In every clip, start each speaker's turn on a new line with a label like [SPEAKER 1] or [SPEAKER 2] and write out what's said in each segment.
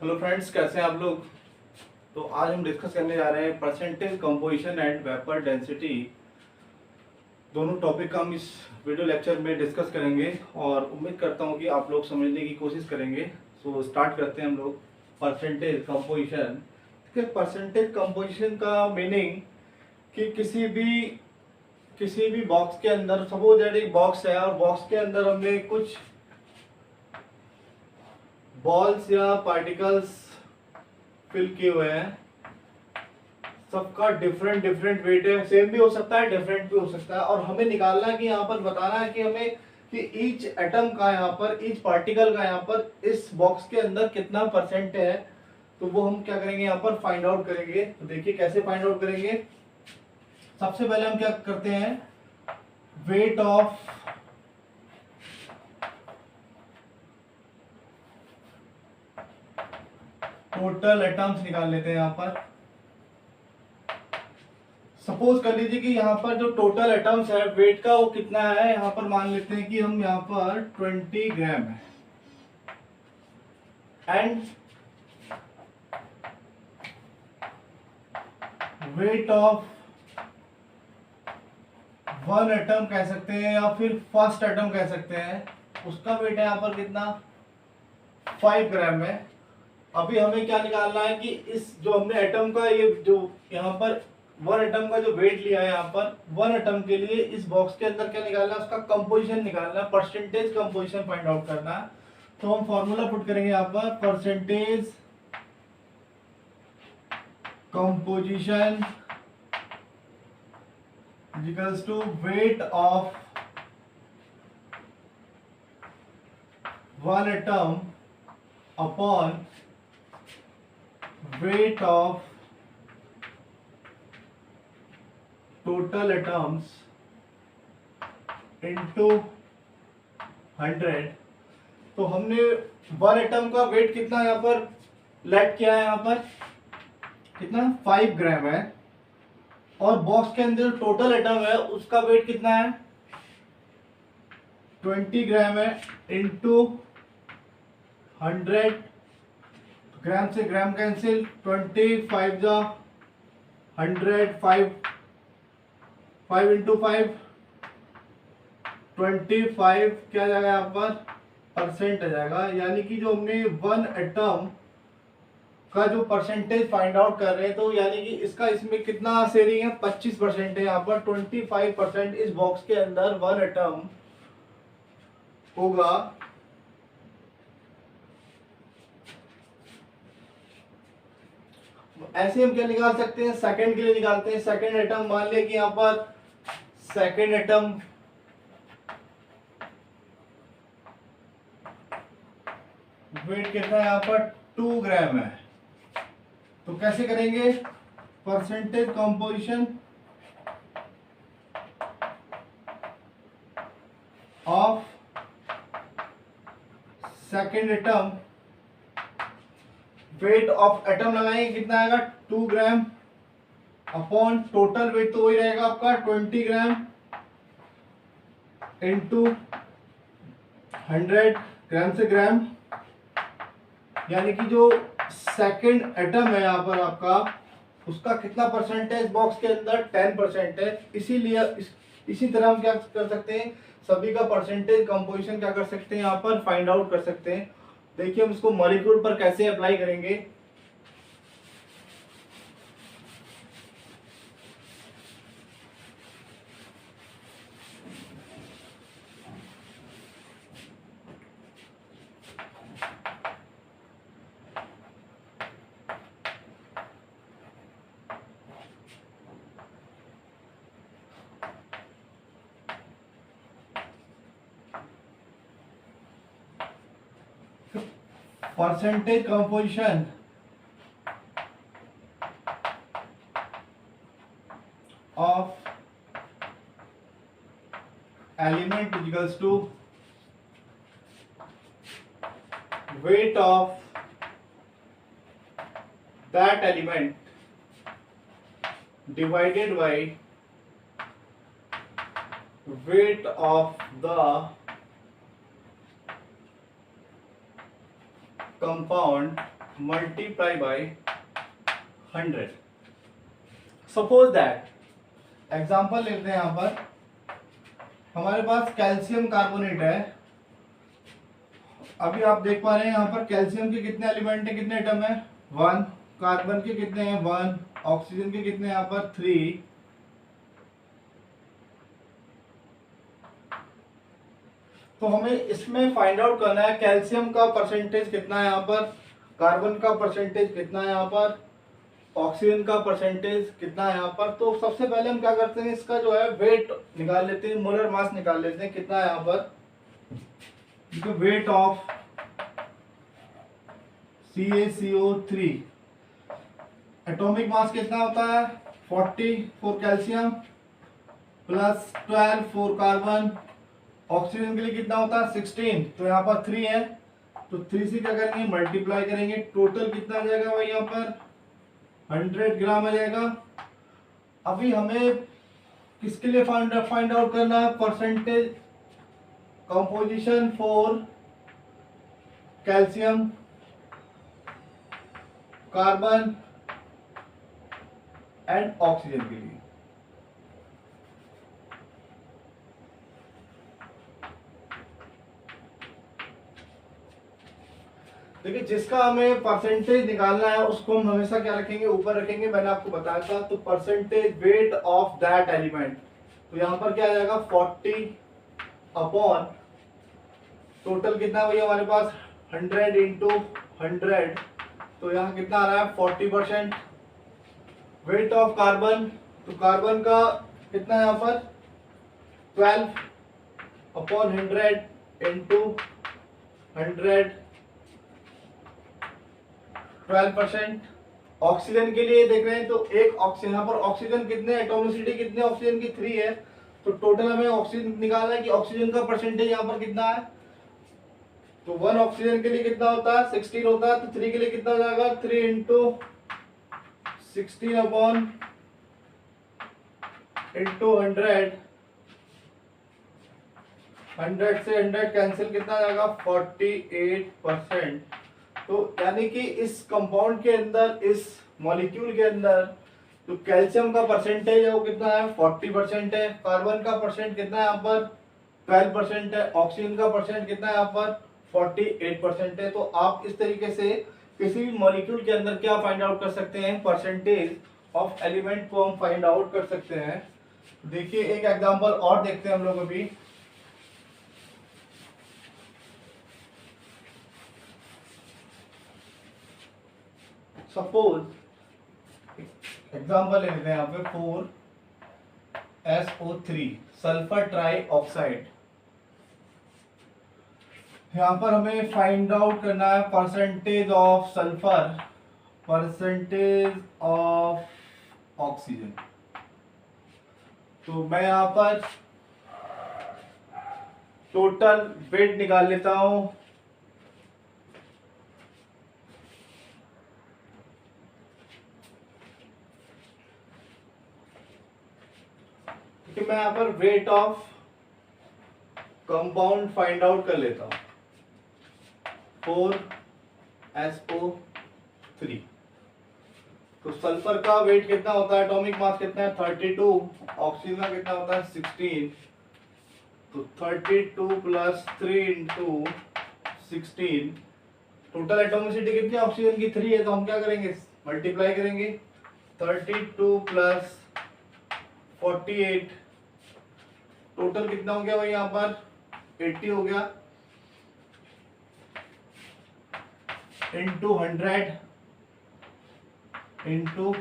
[SPEAKER 1] Hello friends, कैसे हैं आप लोग। तो आज हम डिस्कस करने जा रहे हैं percentage composition and vapour density. दोनों टॉपिक का हम इस वीडियो लेक्चर में डिस्कस करेंगे और उम्मीद करता हूं कि आप लोग समझने की कोशिश करेंगे। सो स्टार्ट करते हैं हम लोग। Percentage composition. परसेंटेज कंपोजिशन का मीनिंग कि किसी भी बॉक्स के अंदर, सपोज दैट एक बॉक्स है और बॉक्स के अंदर हमने कुछ बॉल्स या पार्टिकल्स फिल किए हुए हैं। सबका डिफरेंट डिफरेंट वेट है, सेम भी हो सकता है, डिफरेंट भी हो सकता है, और हमें निकालना है कि यहाँ पर बताना है कि हमें कि ईच एटम का यहाँ पर, ईच पार्टिकल का यहाँ पर इस बॉक्स के अंदर कितना परसेंट है। तो वो हम क्या करेंगे, यहाँ पर फाइंड आउट करेंगे। तो देखिए कैसे फाइंड आउट करेंगे। सबसे पहले हम क्या करते हैं, वेट ऑफ टोटल एटम्स निकाल लेते हैं यहाँ पर। सपोज कर लीजिए कि यहाँ पर जो टोटल एटम्स है वेट का वो कितना है। यहाँ पर मान लेते हैं कि हम यहाँ पर 20 ग्राम है and wait of one atom कह सकते हैं या फिर फर्स्ट एटम कह सकते हैं, उसका वेट है यहाँ पर कितना, 5 ग्राम है। अभी हमें क्या निकालना है कि इस जो हमने एटम का ये जो यहाँ पर वन एटम का जो वेट लिया है, यहाँ पर वन एटम के लिए इस बॉक्स के अंदर क्या निकालना है, उसका कंपोजिशन निकालना है, परसेंटेज कंपोजिशन फाइंड आउट करना है। तो हम फॉर्मूला पुट करेंगे यहाँ पर, percentage composition equals to weight of one atom upon weight of total atoms into 100। तो हमने वन एटम का वेट कितना यहाँ पर लेट किया है, यहाँ पर कितना 5 ग्राम है, और बॉक्स के अंदर टोटल एटम है उसका वेट कितना है 20 ग्राम है, इंटू 100। ग्राम से ग्राम कैंसिल, 25 जा 100, 5 इंटू 5 25 क्या जाएगा यहाँ पर परसेंट आ जाएगा। यानी कि जो हमने वन एटम का जो परसेंटेज फाइंड आउट कर रहे हैं, तो यानी कि इसका इसमें कितना शेयरिंग है, 25% है। यहाँ पर 25% इस बॉक्स के अंदर वन एटम होगा। ऐसे हम क्या निकाल सकते हैं, सेकंड के लिए निकालते हैं। सेकंड एटम मान लिया कि यहाँ पर सेकंड एटम वेट कितना है, यहाँ पर 2 ग्राम है। तो कैसे करेंगे, percentage composition of second atom, weight of atom लगाएंगे कितना आएगा 2 ग्राम अपॉन टोटल वेट तो वही रहेगा आपका 20 ग्राम इंटू 100 ग्राम से ग्राम। यानी कि जो सेकंड एटम है यहाँ पर आपका, उसका कितना परसेंट है इस बॉक्स के अंदर, 10% है। इसीलिए इसी तरह हम क्या कर सकते हैं, सभी का परसेंटेज कंपोजिशन क्या कर सकते हैं, यहाँ पर फाइंड आउट कर सकते हैं। देखिए हम इसको मॉलिक्यूल पर कैसे अप्लाई करेंगे। Percentage composition of element equals to weight of that element divided by weight of the compound multiply by 100। Suppose that example लेते हैं, यहाँ पर हमारे पास कैल्शियम कार्बोनेट है। अभी आप देख पा रहे हैं यहाँ पर कैल्शियम के कितने एलिमेंट है, कितने एटम है, 1। कार्बन के कितने हैं, 1। ऑक्सीजन के कितने यहाँ पर 3। तो हमें इसमें फाइंड आउट करना है कैल्शियम का परसेंटेज कितना है यहाँ पर, कार्बन का परसेंटेज कितना है यहाँ पर, ऑक्सीजन का परसेंटेज कितना है यहाँ पर। तो सबसे पहले हम क्या करते हैं, इसका जो है वेट निकाल लेते हैं, मोलर मास निकाल लेते हैं कितना है यहाँ पर। Weight of CaCO3, atomic mass कितना होता है 40 for calcium plus 12 for carbon. Oxygen के लिए कितना होता है 16, तो यहाँ पर 3 है, तो 3 से क्या करेंगे मल्टीप्लाई करेंगे। टोटल कितना आ जाएगा भाई यहाँ पर 100 ग्राम आ जाएगा। अभी हमें किसके लिए फाइंड आउट करना है, percentage composition for calcium, carbon and oxygen के लिए। देखिए जिसका हमें परसेंटेज निकालना है उसको हम हमेशा क्या रखेंगे, ऊपर रखेंगे। मैंने आपको बताया था, तो percentage wait of that element, तो यहां पर क्या आ जाएगा 40 अपॉन टोटल कितना भैया हमारे पास 100 इंटू 100, तो यहाँ कितना आ रहा है 40%। वेट ऑफ कार्बन, तो कार्बन का कितना है यहाँ पर 12 अपॉन 100 इंटू 100, 12%। ऑक्सीजन के लिए देख रहे हैं, तो एक ऑक्सीजन यहाँ पर ऑक्सीजन कितने, एटॉमिसिटी कितने ऑक्सीजन की 3 है, तो टोटल हमें ऑक्सीजन निकालना है कि ऑक्सीजन का परसेंटेज यहाँ पर कितना है। तो 1 ऑक्सीजन के लिए कितना होता है 16 होता है, तो 3 के लिए कितना हो जाएगा 3 इंटू 16 अपॉन इंटू 100, 100 से 100 कैंसिल, कितना जाएगा 48%। तो यानी कि इस कंपाउंड के अंदर, इस मॉलिक्यूल के अंदर जो कैल्शियम का परसेंटेज है वो कितना है 40% है, कार्बन का परसेंट कितना है यहाँ पर 12% है, ऑक्सीजन का परसेंट कितना है यहाँ पर 48% है। तो आप इस तरीके से किसी भी मॉलिक्यूल के अंदर क्या फाइंड आउट कर सकते हैं, परसेंटेज ऑफ एलिमेंट को हम फाइंड आउट कर सकते हैं। देखिए एक एग्जांपल और देखते हैं हम लोग अभी। सपोज एग्जांपल लेते हैं यहाँ पे 4SO3 सल्फर ट्राई ऑक्साइड। यहाँ पर हमें फाइंड आउट करना है percentage of sulphur, percentage of oxygen. तो मैं यहाँ पर टोटल वेट निकाल लेता हूं। मैं यहाँ पर weight of compound find out कर लेता हूं 4SO3। तो सल्फर का वेट कितना होता है, एटॉमिक मास कितना है 32, ऑक्सीजन का कितना होता है 16, तो 32 प्लस 3 इंटू 16, टोटल एटॉमिसिटी कितनी ऑक्सीजन की 3 है, तो हम क्या करेंगे मल्टीप्लाई करेंगे 32 प्लस 48, टोटल कितना हो गया भाई यहाँ पर 80 हो गया, इंटू 100 इंटू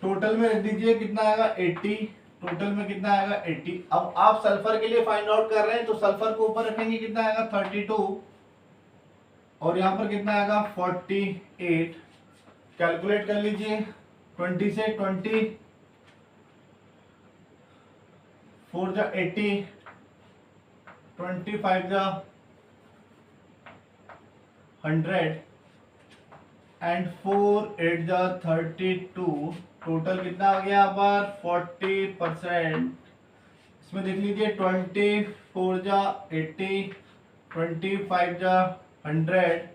[SPEAKER 1] टोटल में रख दीजिए कितना आएगा 80, टोटल में कितना आएगा 80। अब आप सल्फर के लिए फाइंड आउट कर रहे हैं, तो सल्फर को ऊपर रखेंगे कितना आएगा 32 और यहाँ पर कितना आएगा 48। कैलकुलेट कर लीजिए 20 से 20 4 जा 80, 25 जा 100 एंड 4 8 जा 32, टोटल कितना आ गया यहाँ पर 40%। इसमें देख लीजिए 24 जा 80, 25 जा 100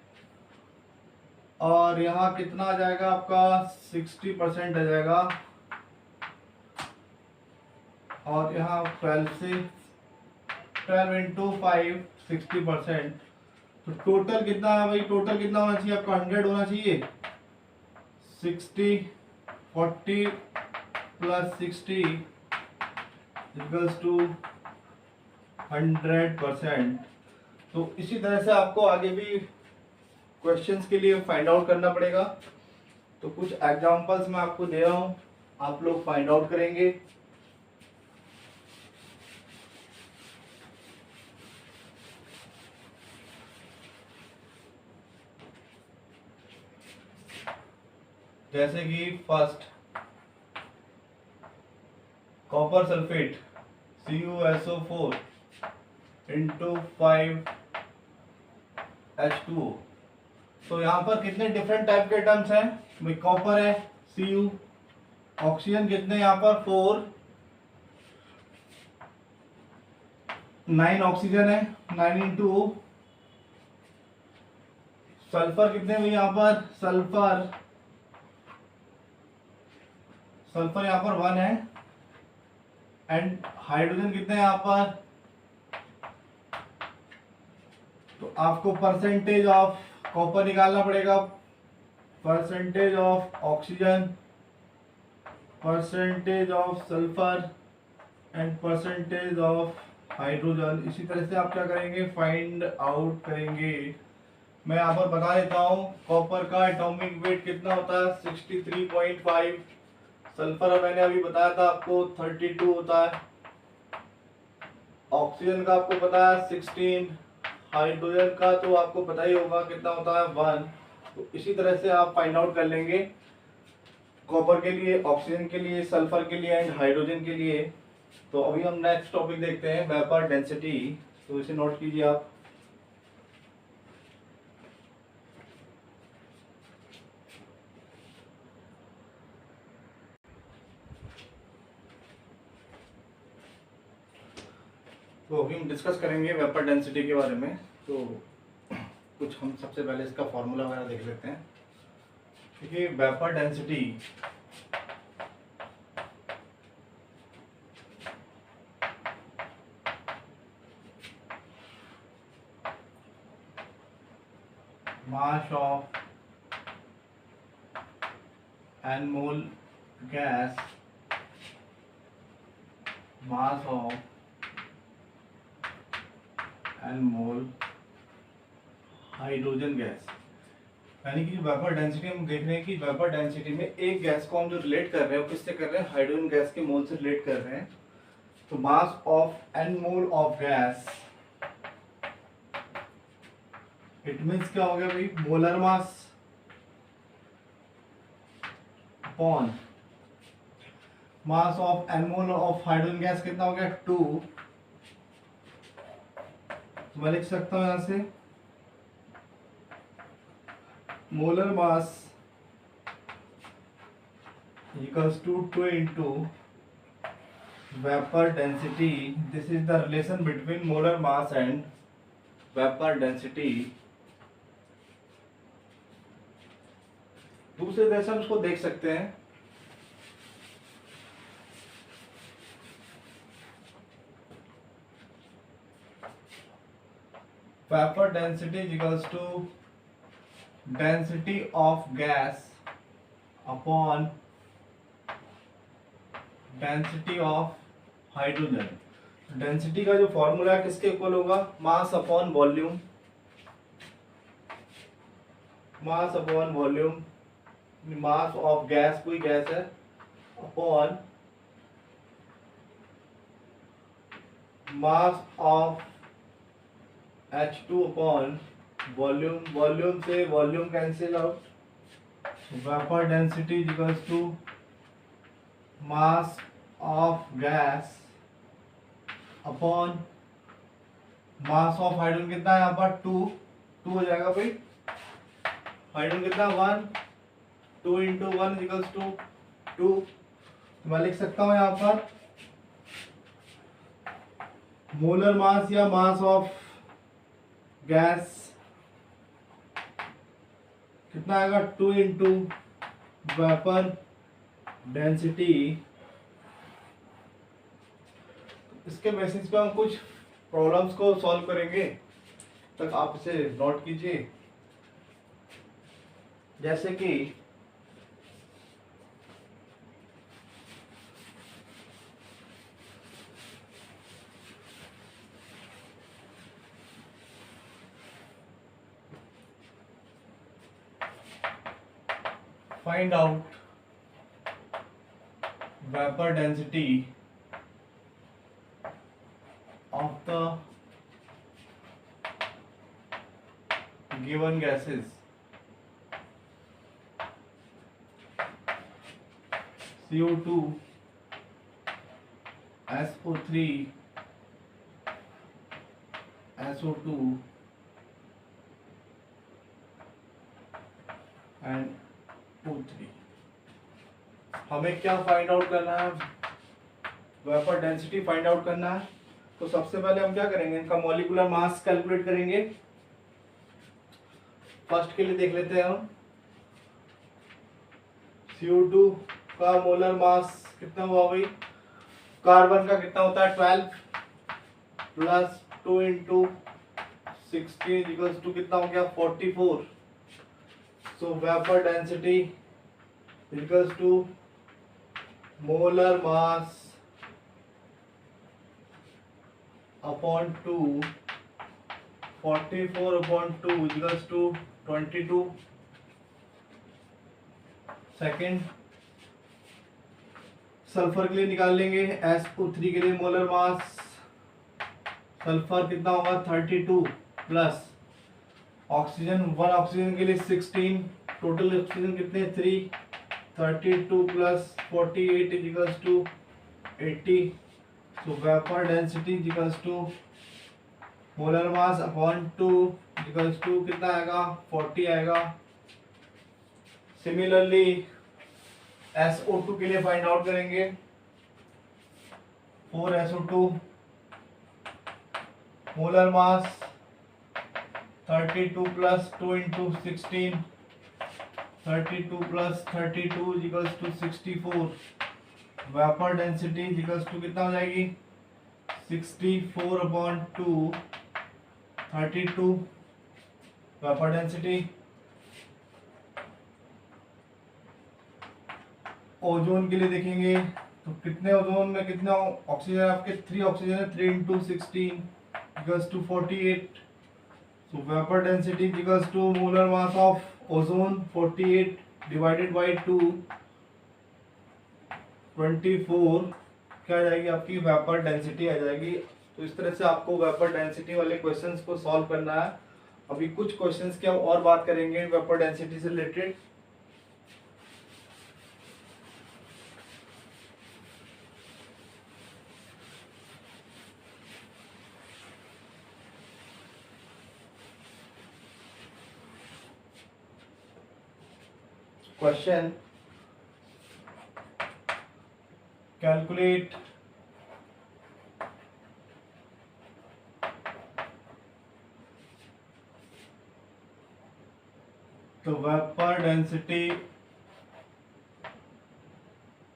[SPEAKER 1] और यहाँ कितना आ जाएगा आपका 60% आ जाएगा, और यहाँ 12 इंटू 5 60%। तो टोटल कितना है भाई, टोटल कितना होना चाहिए आपका 100 होना चाहिए। 60 40 प्लस 60 इक्वल्स टू 100%। तो इसी तरह से आपको आगे भी क्वेश्चंस के लिए फाइंड आउट करना पड़ेगा। तो कुछ एग्जांपल्स मैं आपको दे रहा हूँ, आप लोग फाइंड आउट करेंगे। जैसे कि first, copper sulphate CuSO4 into 5H2O। तो यहाँ पर कितने डिफरेंट टाइप के एटम्स हैं भाई, कॉपर है Cu, ऑक्सीजन कितने यहाँ पर 4, 9 ऑक्सीजन है 9 इंटू O। सल्फर कितने भाई यहाँ पर, सल्फर यहाँ पर 1 है। एंड हाइड्रोजन कितने हैं यहाँ पर, तो आपको परसेंटेज ऑफ कॉपर निकालना पड़ेगा, percentage of oxygen, percentage of sulphur and percentage of hydrogen. इसी तरह से आप क्या करेंगे, फाइंड आउट करेंगे। मैं यहाँ पर बता देता हूँ, कॉपर का एटॉमिक वेट कितना होता है 63.5, सल्फर मैंने अभी बताया था आपको 32 होता है, ऑक्सीजन का आपको पता है 16, हाइड्रोजन का तो आपको पता ही होगा कितना होता है 1। तो इसी तरह से आप फाइंड आउट कर लेंगे कॉपर के लिए, ऑक्सीजन के लिए, सल्फर के लिए एंड हाइड्रोजन के लिए। तो अभी हम नेक्स्ट टॉपिक देखते हैं, वेपर डेंसिटी। तो इसे नोट कीजिए आप। तो अभी हम डिस्कस करेंगे वेपर डेंसिटी के बारे में। तो कुछ हम सबसे पहले इसका फॉर्मूला वगैरह देख लेते हैं। देखिए vapour density mass of n mole gas, mass of n mole hydrogen gas. यानी कि जो वेपर डेंसिटी हम देख रहे हैं कि वेपर डेंसिटी में एक गैस को हम जो रिलेट कर रहे हैं वो किससे कर रहे हैं, हाइड्रोजन गैस के मोल से रिलेट कर रहे हैं। तो mass of n mole of gas, it means क्या हो गया भाई, molar mass upon mass of n mole of hydrogen gas कितना हो गया 2। तो मैं लिख सकता हूं यहां से molar mass equals to 2 into vapour density. This is the relation between molar mass and vapour density. दूसरे तरह से हम इसको देख सकते हैं, vapour density equals to density of gas upon density of hydrogen. Density का जो फॉर्मूला है किसके इक्वल होगा, mass upon volume, mass upon volume, mass of gas, कोई गैस है, upon mass of H2 upon volume, volume से volume cancel out, vapour density equals to mass of gas upon mass of hydrogen कितना है यहाँ पर 2 हो जाएगा भाई, हाइड्रोजन कितना 1, 2 इंटू 1 इक्वल्स टू 2। मैं लिख सकता हूँ यहाँ पर मोलर मास या मास ऑफ गैस कितना आएगा 2 इंटू वेपर डेंसिटी। इसके बेसिस पे हम कुछ प्रॉब्लम्स को सॉल्व करेंगे, तक आप इसे नोट कीजिए। जैसे कि find out vapour density of the given gases CO2, SO3, SO2 and O3। हमें क्या फाइंड आउट करना है? वेपर डेंसिटी फाइंड आउट करना है। तो सबसे पहले हम क्या करेंगे, इनका मॉलिक्यूलर मास कैलकुलेट करेंगे। फर्स्ट के लिए देख लेते हैं हम CO2 का मोलर मास कितना हुआ भाई। कार्बन का कितना होता है 12 प्लस 2 इंटू 16 इक्वल्स टू कितना हो गया 44। So vapour density equals to molar mass upon 2, 44 upon 2 equals to 22। Second sulphur के लिए निकाल लेंगे। SO3 के लिए मोलर मास सल्फर कितना होगा 32 प्लस ऑक्सीजन 1 ऑक्सीजन के लिए 16, टोटल ऑक्सीजन कितने 3, 32 plus 48 equals to 80। So vapor density equals to molar mass upon 2 equals to कितना आएगा 40 आएगा। सिमिलरली SO2 के लिए फाइंड आउट करेंगे। 4SO2 molar mass 32 plus 2 into 16, 32 plus 32 equals to 64। Vapour density equals to कितना हो जाएगी 64 अपॉन 2, 32 वेपर डेंसिटी। ओजोन के लिए देखेंगे तो कितने ओजोन में कितना ऑक्सीजन आपके 3 ऑक्सीजन है, 3 into 16 equals to 48। So vapour density equals to molar mass of ozone 48 divided by 2 24 क्या आ जाएगी आपकी वेपर डेंसिटी आ जाएगी। तो इस तरह से आपको वेपर डेंसिटी वाले क्वेश्चंस को सॉल्व करना है। अभी कुछ क्वेश्चंस की हम और बात करेंगे वेपर डेंसिटी से related. Question calculate the vapor density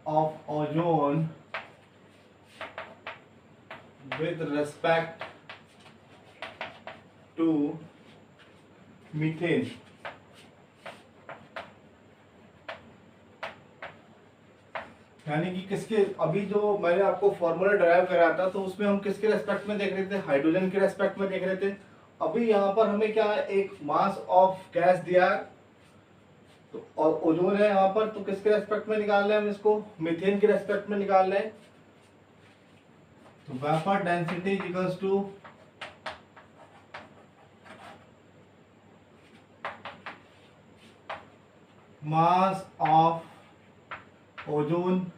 [SPEAKER 1] of ozone with respect to methane। यानी कि किसके, अभी जो मैंने आपको फॉर्मूला ड्राइव कराया था तो उसमें हम किसके रेस्पेक्ट में देख रहे थे, हाइड्रोजन के रेस्पेक्ट में देख रहे थे। अभी यहाँ पर हमें क्या है, एक मास ऑफ गैस दिया है तो और ओजोन है यहाँ पर, तो किसके रेस्पेक्ट में निकाल रहे हैं हम इसको, मीथेन के रेस्पेक्ट में निकाल रहे हैं। तो vapour density equals to mass of ozone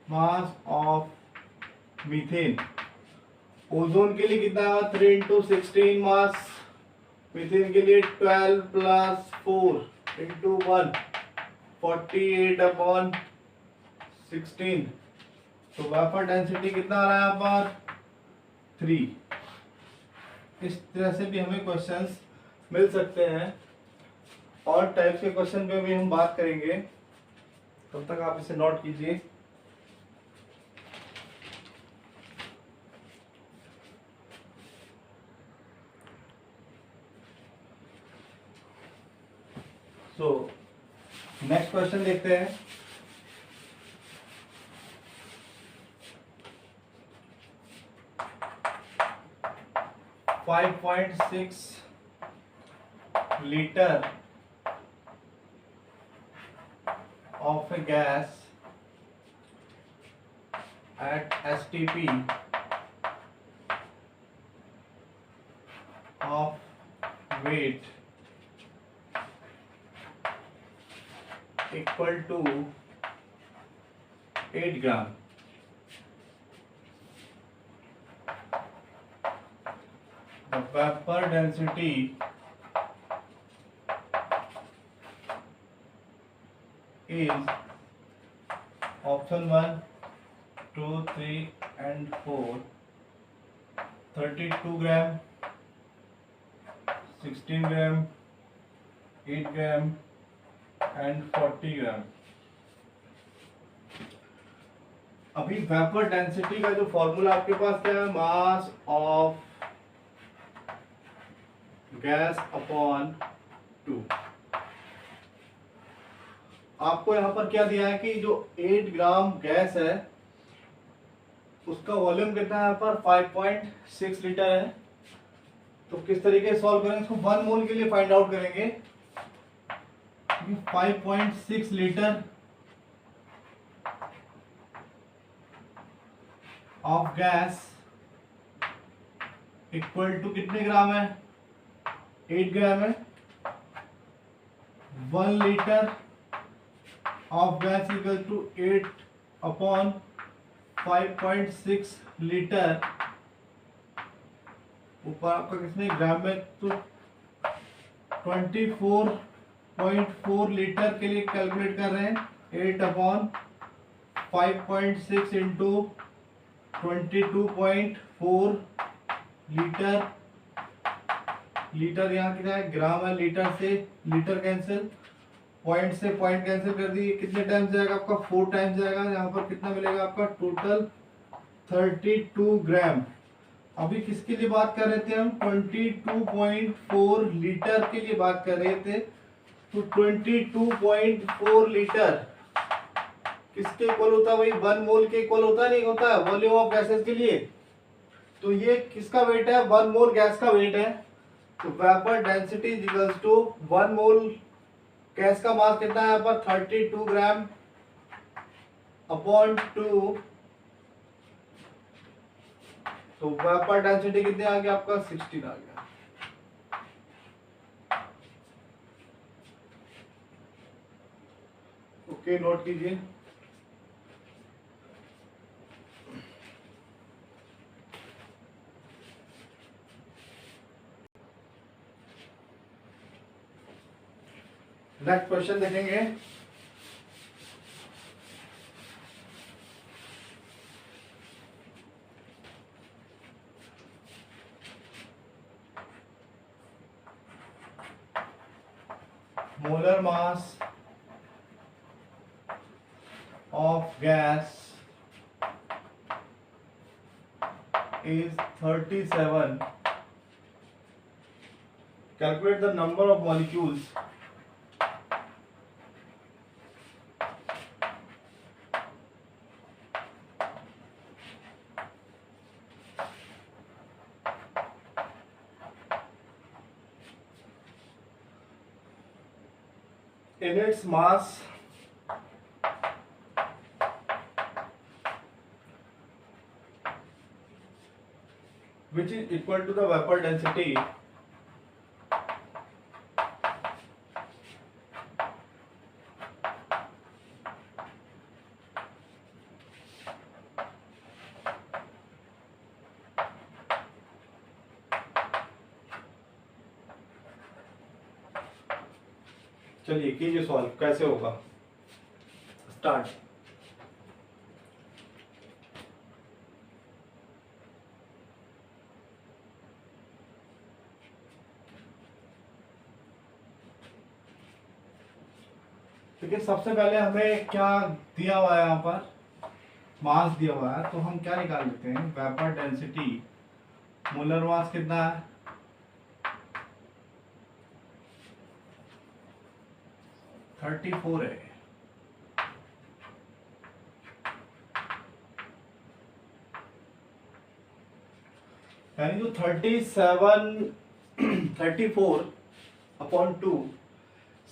[SPEAKER 1] mass of methane. Ozone के लिए कितना है 3 इंटू 16 मास, मीथेन के लिए 12 प्लस 4 इंटू 1 48 अपॉन 16। तो वेपर डेंसिटी कितना आ रहा है यहाँ पर 3। इस तरह से भी हमें क्वेश्चंस मिल सकते हैं। और टाइप्स के क्वेश्चन पे भी हम बात करेंगे, तब तक आप इसे नोट कीजिए। सो नेक्स्ट क्वेश्चन देखते हैं। Five point six litre of a gas at STP of weight equal to 8 gram. The vapor density is option 1, 2, 3 and 4 32 gram, 16 gram, 8 gram and 40 gram। अभी वेपर डेंसिटी का जो formula आपके पास क्या है, मास of gas upon 2। आपको यहाँ पर क्या दिया है कि जो 8 ग्राम गैस है उसका वॉल्यूम कितना है, यहाँ पर 5.6 लीटर है। तो किस तरीके से सॉल्व करेंगे इसको, 1 मोल के लिए फाइंड आउट करेंगे। 5.6 litre of gas equal to कितने ग्राम है, 8 ग्राम है। 1 litre of gas equal to 8 upon 5.6 litre, ऊपर आपका कितने ग्राम में, तो 24.4 लीटर के लिए कैलकुलेट कर रहे हैं। 8 अपॉन 5.6 इंटू 22.4 लीटर। लीटर यहाँ कितना है, ग्राम है, लीटर से लीटर कैंसिल, पॉइंट से पॉइंट कैंसिल कर दिए, कितने टाइम्स जाएगा आपका, 4 टाइम्स जाएगा। यहाँ पर कितना मिलेगा आपका, टोटल 32 ग्राम। अभी किसके लिए बात कर रहे थे हम, 22.4 लीटर के लिए बात कर रहे थे। तो 22.4 लीटर किसके इक्वल होता है भाई, 1 मोल के इक्वल होता नहीं होता है वॉल्यूम ऑफ गैसेस के लिए। तो ये किसका वेट है, 1 मोल गैस का वेट है। तो vapour density is equals to 1 mole gas का मास कितना है यहाँ पर, 32 ग्राम अपॉन 2। तो वेपर डेंसिटी कितने आ गया आपका, 16 आ गया। ओके, नोट कीजिए। नेक्स्ट क्वेश्चन देखेंगे। Molar mass of gas is 37. Calculate the number of molecules in its mass which is equal to the vapor density चलिए कीजिए सॉल्व, कैसे होगा, स्टार्ट। देखिए सबसे पहले हमें क्या दिया हुआ है, यहाँ पर मास दिया हुआ है, तो हम क्या निकाल लेते हैं, वेपर डेंसिटी। मोलर मास कितना है, 34 है। यानी जो 34/2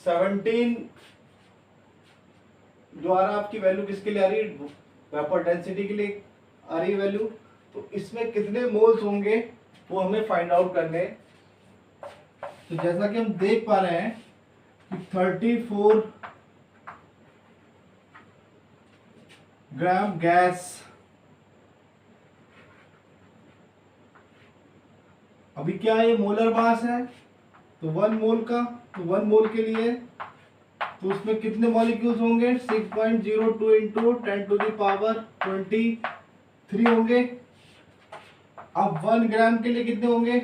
[SPEAKER 1] 17 जो आ रहा है आपकी वैल्यू किसके लिए आ रही है, वेपर डेंसिटी के लिए आ रही है वैल्यू। तो इसमें कितने मोल्स होंगे वो हमें फाइंड आउट करने हैं। तो जैसा कि हम देख पा रहे हैं कि 34 ग्राम गैस, अभी क्या है, ये मोलर मास है, तो 1 मोल का, तो 1 मोल के लिए तो उसमें कितने मॉलिक्यूल्स होंगे, 6.02 इंटू 10⁻23 होंगे। अब 1 ग्राम के लिए कितने होंगे,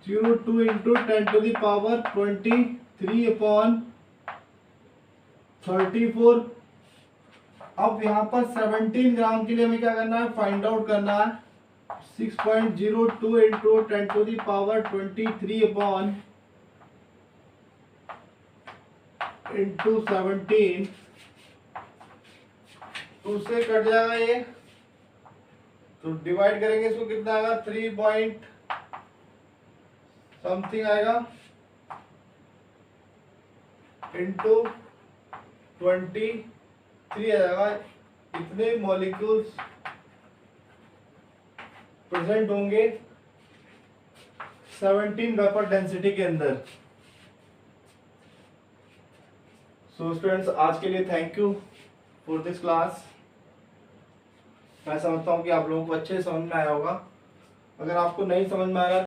[SPEAKER 1] 02 इंटू 10⁻23/34। अब यहाँ पर 17 ग्राम के लिए हमें क्या करना है, फाइंड आउट करना है 6.02 इंटू 10⁻23 इंटू 17, 2 से कट जाएगा ये, तो डिवाइड करेंगे इसको कितना आएगा, 3 पॉइंट समथिंग आएगा इंटू 23 आ जाएगा। इतने मॉलिक्यूल्स प्रेजेंट होंगे 17 वेपर डेंसिटी के अंदर। सो स्टूडेंट्स, आज के लिए thank you for this class. मैं समझता हूँ कि आप लोगों को अच्छे से समझ में आया होगा। अगर आपको नहीं समझ में आया